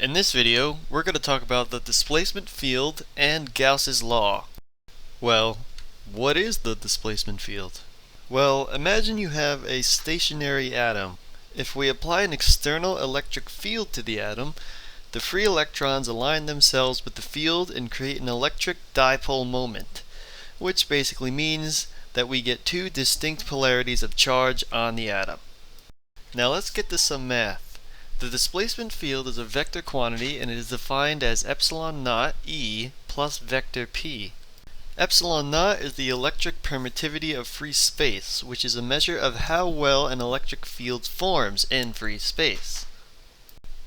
In this video, we're going to talk about the displacement field and Gauss's law. Well, what is the displacement field? Well, imagine you have a stationary atom. If we apply an external electric field to the atom, the free electrons align themselves with the field and create an electric dipole moment, which basically means that we get two distinct polarities of charge on the atom. Now let's get to some math. The displacement field is a vector quantity and it is defined as epsilon naught E plus vector P. Epsilon naught is the electric permittivity of free space, which is a measure of how well an electric field forms in free space.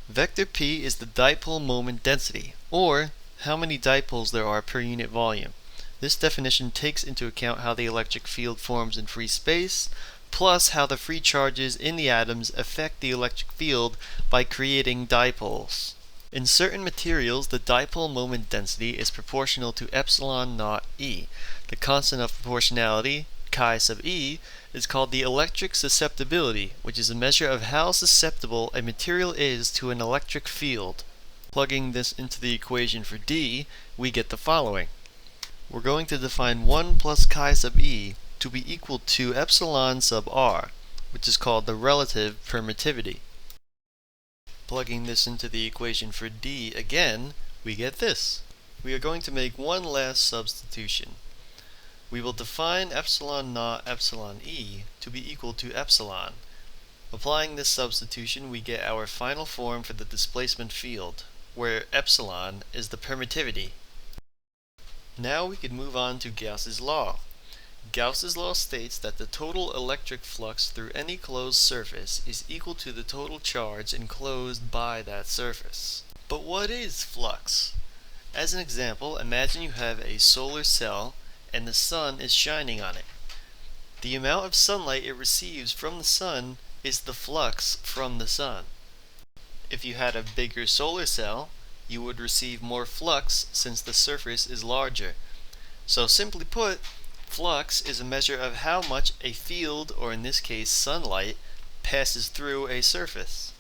Vector P is the dipole moment density, or how many dipoles there are per unit volume. This definition takes into account how the electric field forms in free space, plus how the free charges in the atoms affect the electric field by creating dipoles. In certain materials, the dipole moment density is proportional to epsilon naught E. The constant of proportionality, chi sub E, is called the electric susceptibility, which is a measure of how susceptible a material is to an electric field. Plugging this into the equation for D, we get the following. We're going to define 1 plus chi sub E to be equal to epsilon sub R, which is called the relative permittivity. Plugging this into the equation for D again, we get this. We are going to make one last substitution. We will define epsilon naught epsilon E to be equal to epsilon. Applying this substitution, we get our final form for the displacement field, where epsilon is the permittivity. Now we can move on to Gauss's law. Gauss's law states that the total electric flux through any closed surface is equal to the total charge enclosed by that surface. But what is flux? As an example, imagine you have a solar cell and the sun is shining on it. The amount of sunlight it receives from the sun is the flux from the sun. If you had a bigger solar cell, you would receive more flux since the surface is larger. So simply put, flux is a measure of how much a field, or in this case sunlight, passes through a surface.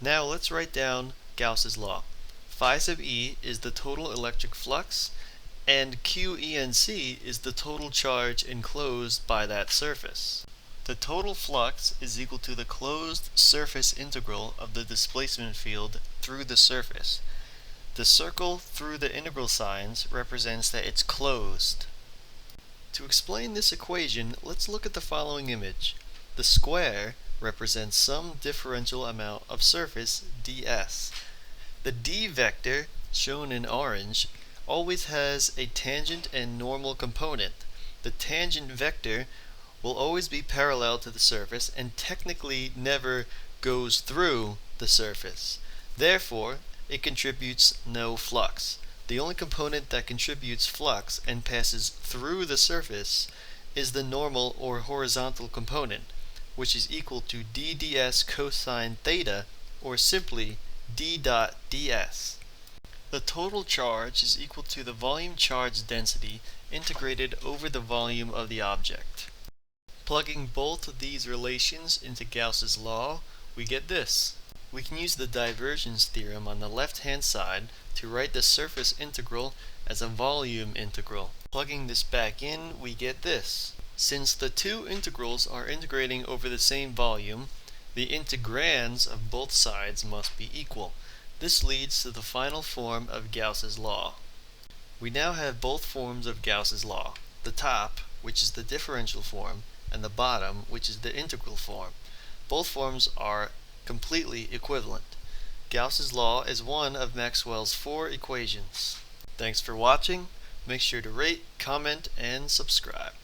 Now let's write down Gauss's law. Phi sub E is the total electric flux, and QENC is the total charge enclosed by that surface. The total flux is equal to the closed surface integral of the displacement field through the surface. The circle through the integral signs represents that it's closed. To explain this equation, let's look at the following image. The square represents some differential amount of surface ds. The d vector, shown in orange, always has a tangent and normal component. The tangent vector will always be parallel to the surface and technically never goes through the surface. Therefore, it contributes no flux. The only component that contributes flux and passes through the surface is the normal or horizontal component, which is equal to d ds cosine theta, or simply d dot ds. The total charge is equal to the volume charge density integrated over the volume of the object. Plugging both of these relations into Gauss's law, we get this. We can use the divergence theorem on the left-hand side to write the surface integral as a volume integral. Plugging this back in, we get this. Since the two integrals are integrating over the same volume, the integrands of both sides must be equal. This leads to the final form of Gauss's law. We now have both forms of Gauss's law, the top, which is the differential form, and the bottom, which is the integral form. Both forms are completely equivalent. Gauss's law is one of Maxwell's 4 equations. Thanks for watching. Make sure to rate, comment, and subscribe.